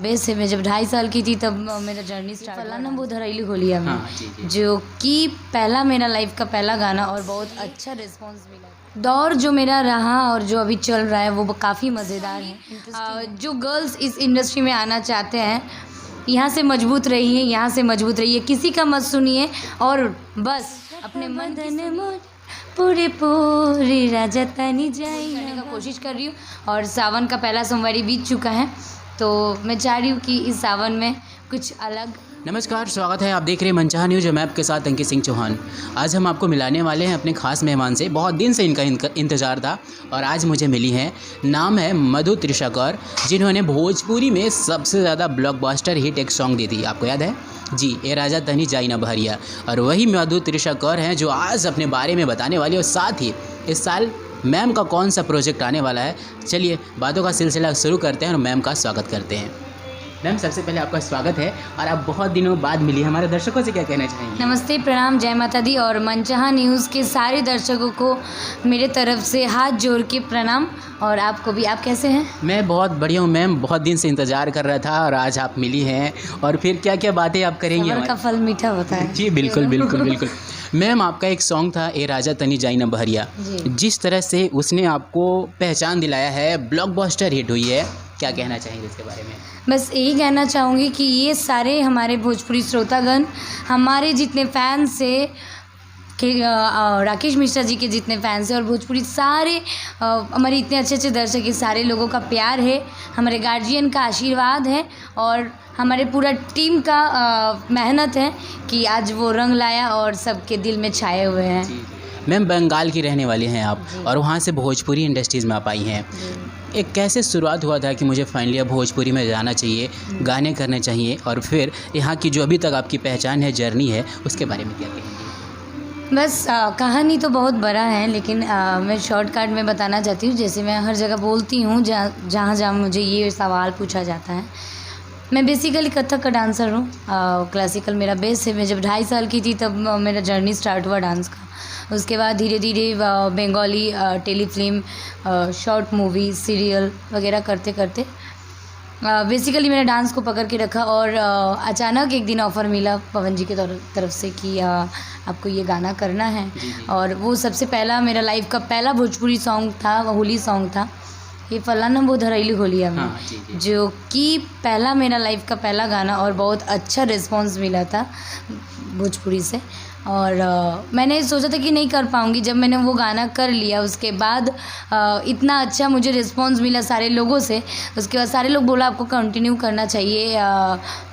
Base है। मैं जब 2.5 साल की थी तब मेरा जर्नी स्टार्ट हुआ ना, वो धरैली होलिया में। जो कि पहला मेरा लाइफ का पहला गाना और बहुत अच्छा रिस्पांस मिला। दौर जो मेरा रहा और जो अभी चल रहा है वो काफ़ी मज़ेदार है। जो गर्ल्स इस इंडस्ट्री में आना चाहते हैं, यहाँ से मजबूत रहिए, यहाँ से मजबूत रहिए, किसी का मत सुनिए और बस अपने मन पूरे पूरे राजा तनी जाई करने का कोशिश कर रही हूँ। और सावन का पहला सोमवारी बीत चुका है, तो मैं चाह रही हूँ कि इस सावन में कुछ अलग। नमस्कार, स्वागत है। आप देख रहे हैं मनचाहा न्यूज़। मैं आपके साथ अंकित सिंह चौहान। आज हम आपको मिलाने वाले हैं अपने खास मेहमान से। बहुत दिन से इनका इंतज़ार था और आज मुझे मिली हैं। नाम है मधु त्रिशा कौर, जिन्होंने भोजपुरी में सबसे ज़्यादा ब्लॉकबस्टर हिट एक सॉन्ग दी थी। आपको याद है जी, ए राजा तनी जाई ना बहरिया। और वही मधु त्रिशा कौर हैं जो आज अपने बारे में बताने वाली। और साथ ही इस साल मैम का कौन सा प्रोजेक्ट आने वाला है। चलिए बातों का सिलसिला शुरू करते हैं और मैम का स्वागत करते हैं। मैम, सबसे पहले आपका स्वागत है और आप बहुत दिनों बाद मिली। हमारे दर्शकों से क्या कहना चाहेंगे? नमस्ते, प्रणाम, जय माता दी। और मनचाहा न्यूज़ के सारे दर्शकों को मेरे तरफ से हाथ जोड़ के प्रणाम। और आपको भी। आप कैसे हैं? मैं बहुत बढ़िया हूँ मैम। बहुत दिन से इंतज़ार कर रहा था और आज आप मिली हैं। और फिर क्या क्या बातें आप करेंगी? सबर का फल मीठा होता है। जी बिल्कुल बिल्कुल बिल्कुल। मैम, आपका एक सॉन्ग था ए राजा तनी जाई ना बहरिया, जिस तरह से उसने आपको पहचान दिलाया है, ब्लॉकबस्टर हिट हुई है, क्या कहना चाहेंगे इसके बारे में? बस यही कहना चाहूँगी कि ये सारे हमारे भोजपुरी श्रोतागण, हमारे जितने फैंस से कि राकेश मिश्रा जी के जितने फैंस हैं और भोजपुरी सारे हमारे इतने अच्छे अच्छे दर्शक हैं, सारे लोगों का प्यार है, हमारे गार्जियन का आशीर्वाद है और हमारे पूरा टीम का मेहनत है कि आज वो रंग लाया और सबके दिल में छाए हुए हैं। मैम, बंगाल की रहने वाली हैं आप और वहाँ से भोजपुरी इंडस्ट्रीज़ में आप आई हैं। एक कैसे शुरुआत हुआ था कि मुझे फाइनली अब भोजपुरी में जाना चाहिए, गाने करने चाहिए, और फिर यहाँ की जो अभी तक आपकी पहचान है, जर्नी है, उसके बारे में क्या कहेंगे? बस कहानी तो बहुत बड़ा है, लेकिन मैं शॉर्टकट में बताना चाहती हूँ। जैसे मैं हर जगह बोलती हूँ, जहाँ मुझे ये सवाल पूछा जाता है। मैं बेसिकली कथक का डांसर हूँ। क्लासिकल मेरा बेस है। मैं जब 2.5 साल की थी तब मेरा जर्नी स्टार्ट हुआ डांस का। उसके बाद धीरे धीरे Bengali telefilm, short movie, serial वगैरह करते करते बेसिकली मैंने डांस को पकड़ के रखा। और अचानक एक दिन ऑफ़र मिला पवन जी के तरफ से कि आपको ये गाना करना है। और वो सबसे पहला मेरा लाइफ का पहला भोजपुरी सॉन्ग था, वो होली सॉन्ग था, ये फलाना वो धरैली होलिया में। जो कि पहला मेरा लाइफ का पहला गाना और बहुत अच्छा रिस्पांस मिला था भोजपुरी से। और मैंने सोचा था कि नहीं कर पाऊँगी। जब मैंने वो गाना कर लिया, उसके बाद इतना अच्छा मुझे रिस्पांस मिला सारे लोगों से। उसके बाद सारे लोग बोला आपको कंटिन्यू करना चाहिए,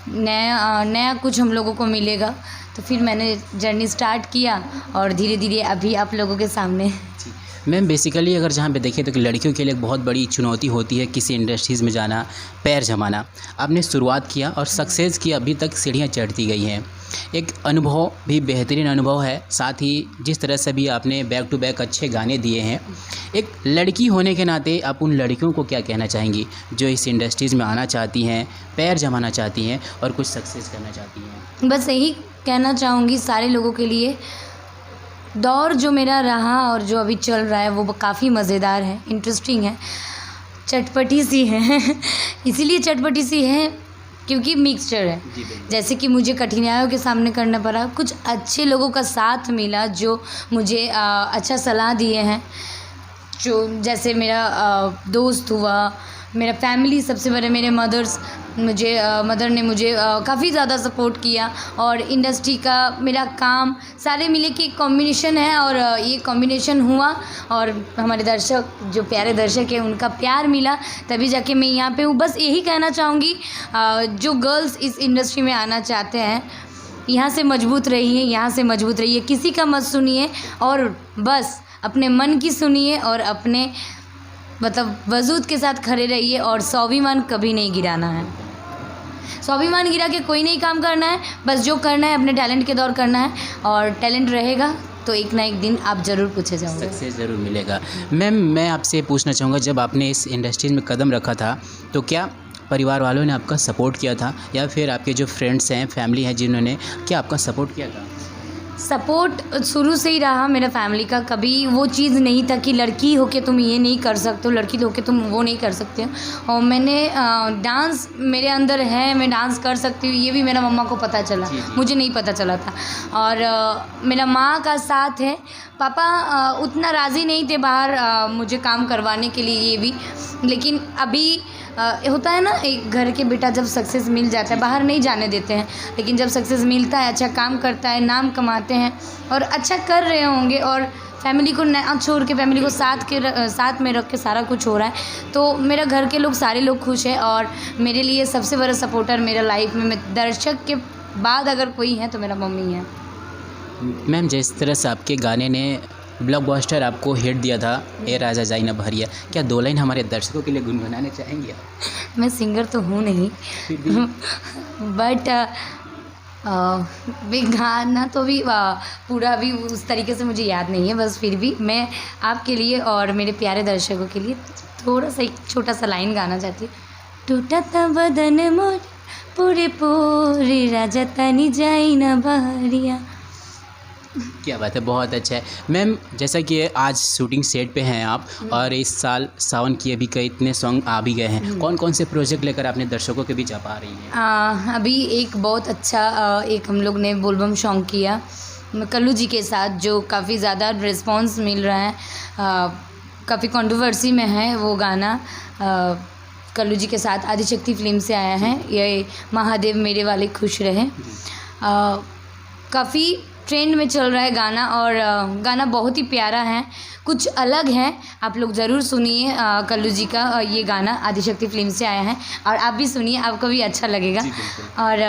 नया कुछ हम लोगों को मिलेगा। तो फिर मैंने जर्नी स्टार्ट किया और धीरे धीरे अभी आप लोगों के सामने। मैम, बेसिकली अगर जहाँ पे देखें तो लड़कियों के लिए बहुत बड़ी चुनौती होती है किसी इंडस्ट्रीज़ में जाना, पैर जमाना। आपने शुरुआत किया और सक्सेस की, अभी तक सीढ़ियाँ चढ़ती गई हैं। एक अनुभव भी बेहतरीन अनुभव है। साथ ही जिस तरह से भी आपने बैक टू बैक अच्छे गाने दिए हैं, एक लड़की होने के नाते आप उन लड़कियों को क्या कहना चाहेंगी जो इस इंडस्ट्रीज़ में आना चाहती हैं, पैर जमाना चाहती हैं और कुछ सक्सेस करना चाहती हैं? बस यही कहना चाहूँगी सारे लोगों के लिए। दौर जो मेरा रहा और जो अभी चल रहा है वो काफ़ी मज़ेदार है, इंटरेस्टिंग है, चटपटी सी है। इसीलिए चटपटी सी है क्योंकि मिक्सचर है। जैसे कि मुझे कठिनाइयों के सामने करना पड़ा, कुछ अच्छे लोगों का साथ मिला जो मुझे अच्छा सलाह दिए हैं। जो जैसे मेरा दोस्त हुआ, मेरा फैमिली, सबसे बड़े मेरे मदर ने मुझे काफ़ी ज़्यादा सपोर्ट किया। और इंडस्ट्री का मेरा काम सारे मिले के एक कॉम्बिनेशन है और ये कॉम्बिनेशन हुआ और हमारे दर्शक, जो प्यारे दर्शक हैं, उनका प्यार मिला, तभी जाके मैं यहाँ पे हूँ। बस यही कहना चाहूँगी, जो गर्ल्स इस इंडस्ट्री में आना चाहते हैं, यहाँ से मजबूत रहिए, यहाँ से मजबूत रहिए, किसी का मत सुनिए और बस अपने मन की सुनिए और अपने वजूद के साथ खड़े रहिए। और स्वाभिमान कभी नहीं गिराना है। स्वाभिमान गिरा के कोई नहीं काम करना है। बस जो करना है अपने टैलेंट के दौर करना है और टैलेंट रहेगा तो एक ना एक दिन आप ज़रूर पूछे जाओगे, सक्सेस ज़रूर मिलेगा। मैम, मैं आपसे पूछना चाहूँगा, जब आपने इस इंडस्ट्री में कदम रखा था तो क्या परिवार वालों ने आपका सपोर्ट किया था या फिर आपके जो फ्रेंड्स हैं, फैमिली हैं, जिन्होंने क्या आपका सपोर्ट किया था? सपोर्ट शुरू से ही रहा मेरा फैमिली का। कभी वो चीज़ नहीं था कि लड़की होके तुम ये नहीं कर सकते हो, लड़की होके तुम वो नहीं कर सकते हो। और मैंने डांस मेरे अंदर है, मैं डांस कर सकती हूँ, ये भी मेरा मम्मा को पता चला, मुझे नहीं पता चला था। और मेरा माँ का साथ है। पापा उतना राज़ी नहीं थे बाहर मुझे काम करवाने के लिए, ये भी। लेकिन अभी होता है ना, एक घर के बेटा जब सक्सेस मिल जाता है, बाहर नहीं जाने देते हैं, लेकिन जब सक्सेस मिलता है, अच्छा काम करता है, नाम कमाते हैं और अच्छा कर रहे होंगे और फैमिली को ना छोड़ के फैमिली को साथ में रख के सारा कुछ हो रहा है, तो मेरा घर के लोग सारे लोग खुश हैं। और मेरे लिए सबसे बड़ा सपोर्टर मेरा लाइफ में, मैं दर्शक के बाद अगर कोई है तो मेरा मम्मी है। मैम, जिस तरह से आपके गाने ने ब्लॉकबस्टर आपको हिट दिया था, ए राजा जाई ना भरिया, क्या 2 लाइन हमारे दर्शकों के लिए गुनगुनाने चाहेंगे आप? मैं सिंगर तो हूँ नहीं बट गाना तो भी पूरा भी उस तरीके से मुझे याद नहीं है, बस फिर भी मैं आपके लिए और मेरे प्यारे दर्शकों के लिए थोड़ा सा एक छोटा सा लाइन गाना चाहती हूँ। टूटा था बदन मोर पूरे पूरे राजा तनी जाई ना बहरिया। क्या बात है, बहुत अच्छा है। मैम, जैसा कि आज शूटिंग सेट पे हैं आप और इस साल सावन की अभी कई इतने सॉन्ग आ भी गए हैं, कौन कौन से प्रोजेक्ट लेकर आपने दर्शकों के बीच आ पा रही हैं? अभी एक बहुत अच्छा एक हम लोग ने बोलबम सॉन्ग किया कल्लू जी के साथ, जो काफ़ी ज़्यादा रिस्पॉन्स मिल रहा है, काफ़ी कंट्रोवर्सी में है वो गाना। कल्लू जी के साथ आदिशक्ति फिल्म से आया है, ये महादेव मेरे वाले खुश रहे। काफ़ी ट्रेंड में चल रहा है गाना और गाना बहुत ही प्यारा है, कुछ अलग है। आप लोग ज़रूर सुनिए कल्लू जी का ये गाना, आदिशक्ति फिल्म से आया है, और आप भी सुनिए, आपको भी अच्छा लगेगा। और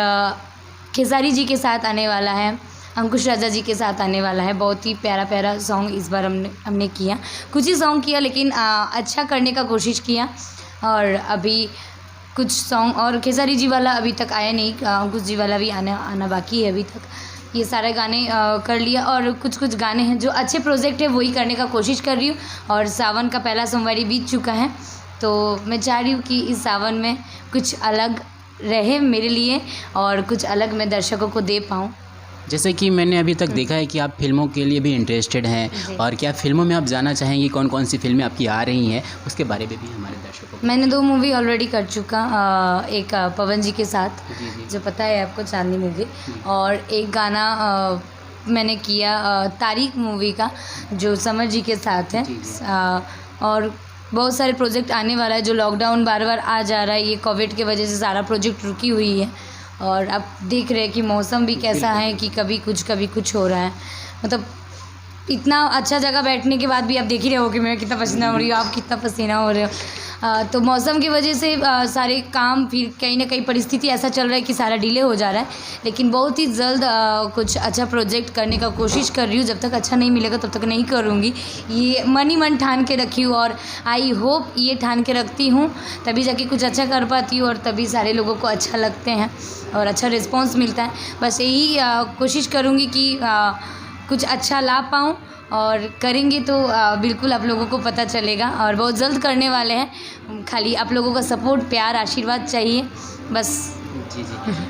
खेसारी जी के साथ आने वाला है, अंकुश राजा जी के साथ आने वाला है। बहुत ही प्यारा प्यारा सॉन्ग इस बार हमने किया, कुछ ही सॉन्ग किया लेकिन अच्छा करने का कोशिश किया। और अभी कुछ सॉन्ग और खेसारी जी वाला अभी तक आया नहीं, अंकुश जी वाला भी आना बाकी है अभी तक। ये सारे गाने कर लिया और कुछ गाने हैं जो अच्छे प्रोजेक्ट है वही करने का कोशिश कर रही हूँ। और सावन का पहला सोमवारी बीत चुका है, तो मैं चाह रही हूँ कि इस सावन में कुछ अलग रहे मेरे लिए और कुछ अलग मैं दर्शकों को दे पाऊँ। जैसे कि मैंने अभी तक देखा है कि आप फिल्मों के लिए भी इंटरेस्टेड हैं, और क्या फिल्मों में आप जाना चाहेंगी, कौन कौन सी फिल्में आपकी आ रही हैं, उसके बारे में भी हमारे दर्शकों को। मैंने 2 मूवी ऑलरेडी कर चुका, एक पवन जी के साथ जो पता है आपको, चांदनी मूवी, और एक गाना मैंने किया तारीख मूवी का जो समर जी के साथ है। और बहुत सारे प्रोजेक्ट आने वाला है, जो लॉकडाउन बार बार आ जा रहा है, ये कोविड की वजह से सारा प्रोजेक्ट रुकी हुई है। और अब देख रहे हैं कि मौसम भी कैसा है कि कभी कुछ हो रहा है, मतलब इतना अच्छा जगह बैठने के बाद भी आप देख ही रहे हो कि मैं कितना पसीना हो रही हूँ, आप कितना पसीना हो रहे हो। तो मौसम की वजह से सारे काम, फिर कहीं ना कहीं परिस्थिति ऐसा चल रहा है कि सारा डिले हो जा रहा है। लेकिन बहुत ही जल्द कुछ अच्छा प्रोजेक्ट करने का कोशिश कर रही हूँ। जब तक अच्छा नहीं मिलेगा तब तक नहीं करूँगी, ये मन ही मन ठान के रखी हूँ। और आई होप ये ठान के रखती हूँ तभी जाके कुछ अच्छा कर पाती हूँ, और तभी सारे लोगों को अच्छा लगते हैं और अच्छा रिस्पॉन्स मिलता है। बस यही कोशिश करूँगी कि कुछ अच्छा ला पाऊँ, और करेंगे तो बिल्कुल आप लोगों को पता चलेगा, और बहुत जल्द करने वाले हैं। खाली आप लोगों का सपोर्ट, प्यार, आशीर्वाद चाहिए बस। जी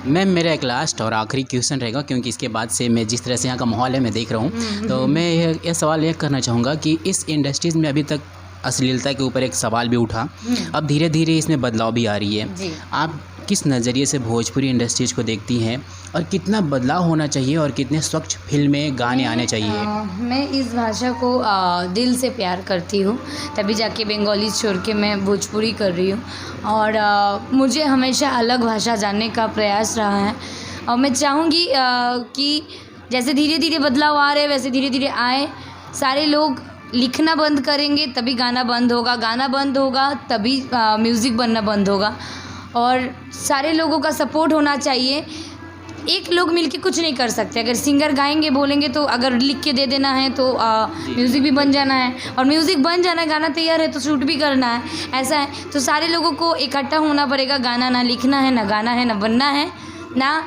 मैम, मेरा एक लास्ट और आखिरी क्वेश्चन रहेगा, क्योंकि इसके बाद से मैं जिस तरह से यहाँ का माहौल है मैं देख रहा हूँ, तो मैं यह सवाल ये करना चाहूँगा कि इस इंडस्ट्रीज़ में अभी तक अश्लीलता के ऊपर एक सवाल भी उठा, अब धीरे धीरे इसमें बदलाव भी आ रही है। आप किस नज़रिए से भोजपुरी इंडस्ट्रीज को देखती हैं, और कितना बदलाव होना चाहिए और कितने स्वच्छ फिल्में, गाने आने चाहिए? मैं इस भाषा को दिल से प्यार करती हूँ, तभी जाके बंगाली छोड़ के मैं भोजपुरी कर रही हूँ। और मुझे हमेशा अलग भाषा जानने का प्रयास रहा है, और मैं चाहूँगी कि जैसे धीरे धीरे बदलाव आ रहे हैं वैसे धीरे धीरे आए। सारे लोग लिखना बंद करेंगे तभी गाना बंद होगा, गाना बंद होगा तभी म्यूज़िक बनना बंद होगा, और सारे लोगों का सपोर्ट होना चाहिए। एक लोग मिलके कुछ नहीं कर सकते। अगर सिंगर गाएंगे, बोलेंगे, तो अगर लिख के दे देना है तो म्यूज़िक भी बन जाना है, और म्यूज़िक बन जाना है, गाना तैयार है तो शूट भी करना है, ऐसा है। तो सारे लोगों को इकट्ठा होना पड़ेगा। गाना ना लिखना है, ना गाना है, ना बनना है, ना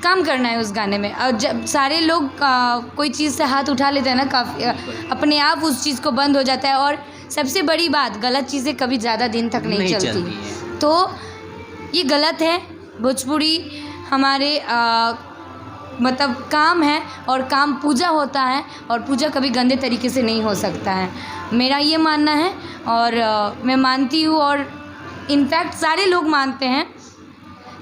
काम करना है उस गाने में। और जब सारे लोग कोई चीज़ से हाथ उठा लेते हैं ना, काफ़ी अपने आप उस चीज़ को बंद हो जाता है। और सबसे बड़ी बात, गलत चीज़ें कभी ज़्यादा दिन तक नहीं चलती। तो ये गलत है। भोजपुरी हमारे मतलब काम है और काम पूजा होता है और पूजा कभी गंदे तरीके से नहीं हो सकता है, मेरा ये मानना है। और मैं मानती हूँ और इनफैक्ट सारे लोग मानते हैं,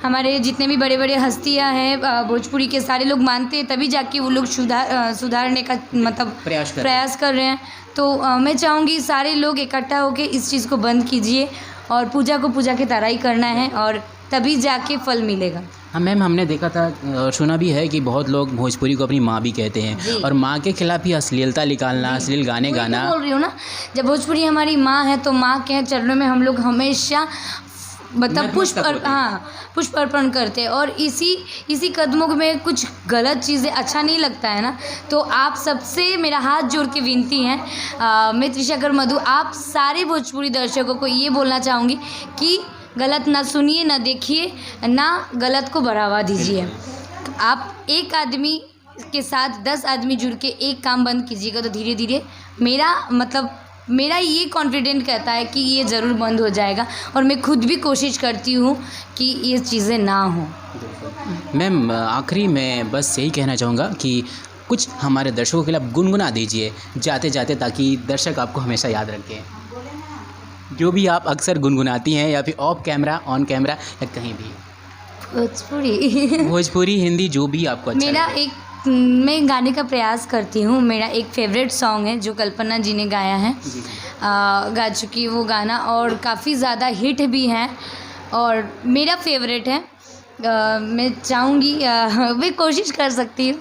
हमारे जितने भी बड़े बड़े हस्तियाँ हैं भोजपुरी के सारे लोग मानते हैं, तभी जाके वो लोग सुधारने का मतलब प्रयास कर रहे हैं। तो मैं चाहूँगी सारे लोग इकट्ठा होकर इस चीज़ को बंद कीजिए और पूजा को पूजा की तरह ही करना है और तभी जाके फल मिलेगा। हाँ मैम, हमने देखा था और सुना भी है कि बहुत लोग भोजपुरी को अपनी माँ भी कहते हैं और माँ के खिलाफ ही अश्लीलता निकालना, अश्लील गाने गाना। बोल रही हूँ ना, जब भोजपुरी हमारी माँ है तो माँ के चरणों में हम लोग हमेशा मतलब पुष्प अर्पण करते हैं और इसी कदमों में कुछ गलत चीज़ें अच्छा नहीं लगता है ना। तो आप सबसे मेरा हाथ जोड़ के विनती है, मैं त्रिशाकर मधु आप सारे भोजपुरी दर्शकों को ये बोलना चाहूँगी कि गलत ना सुनिए, ना देखिए, ना गलत को बढ़ावा दीजिए। आप एक आदमी के साथ 10 आदमी जुड़ के एक काम बंद कीजिएगा तो धीरे धीरे मेरा ये कॉन्फिडेंट कहता है कि ये ज़रूर बंद हो जाएगा और मैं खुद भी कोशिश करती हूँ कि ये चीज़ें ना हों। मैम आखिरी मैं बस यही कहना चाहूँगा कि कुछ हमारे दर्शकों के लिए आप गुनगुना दीजिए जाते जाते, ताकि दर्शक आपको हमेशा याद रखें, जो भी आप अक्सर गुनगुनाती हैं या फिर ऑफ कैमरा, ऑन कैमरा या कहीं भी। भोजपुरी हिंदी जो भी आपको अच्छा मैं गाने का प्रयास करती हूँ। मेरा एक फेवरेट सॉन्ग है जो कल्पना जी ने गाया है, गा चुकी वो गाना और काफ़ी ज़्यादा हिट भी है और मेरा फेवरेट है। मैं चाहूँगी मैं कोशिश कर सकती हूँ।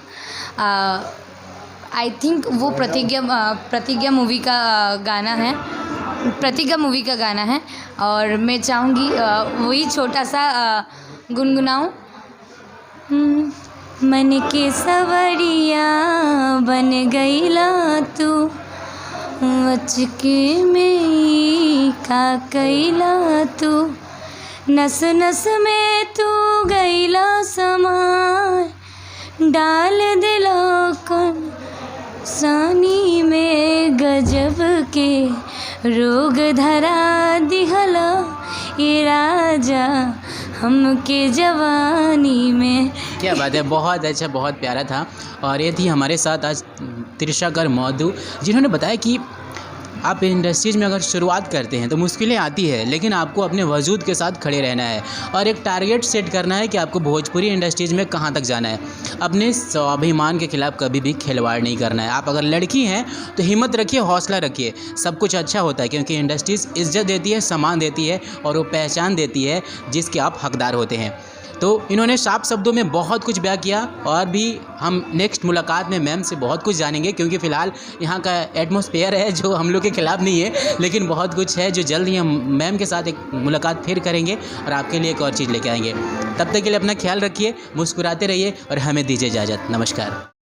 आई थिंक वो प्रतिज्ञा मूवी का गाना है, प्रतिज्ञा मूवी का गाना है और मैं चाहूँगी वही छोटा सा गुनगुनाऊँ। मन के सवरिया बन गईला तू, अचके में का कैला तू, नस नस में तू गईला समाय, डाल दिलो कन सानी में गजब के रोग धरा दिहला ये राजा हमके जवानी में। क्या बात है, बहुत अच्छा, बहुत प्यारा था। और ये थी हमारे साथ आज त्रिशाकर मधु, जिन्होंने बताया कि आप इंडस्ट्रीज़ में अगर शुरुआत करते हैं तो मुश्किलें आती है, लेकिन आपको अपने वजूद के साथ खड़े रहना है और एक टारगेट सेट करना है कि आपको भोजपुरी इंडस्ट्रीज़ में कहाँ तक जाना है। अपने स्वाभिमान के खिलाफ कभी भी खिलवाड़ नहीं करना है। आप अगर लड़की हैं तो हिम्मत रखिए, हौसला रखिए, सब कुछ अच्छा होता है, क्योंकि इंडस्ट्रीज़ इज्जत देती है, सम्मान देती है और वो पहचान देती है जिसके आप हकदार होते हैं। तो इन्होंने साफ शब्दों में बहुत कुछ बयां किया और भी हम नेक्स्ट मुलाकात में मैम से बहुत कुछ जानेंगे, क्योंकि फ़िलहाल यहाँ का एटमॉस्फेयर है जो हम लोग के खिलाफ़ नहीं है, लेकिन बहुत कुछ है जो जल्द ही हम मैम के साथ एक मुलाकात फिर करेंगे और आपके लिए एक और चीज़ लेके आएंगे। तब तक के लिए अपना ख्याल रखिए, मुस्कुराते रहिए और हमें दीजिए इजाज़त। नमस्कार।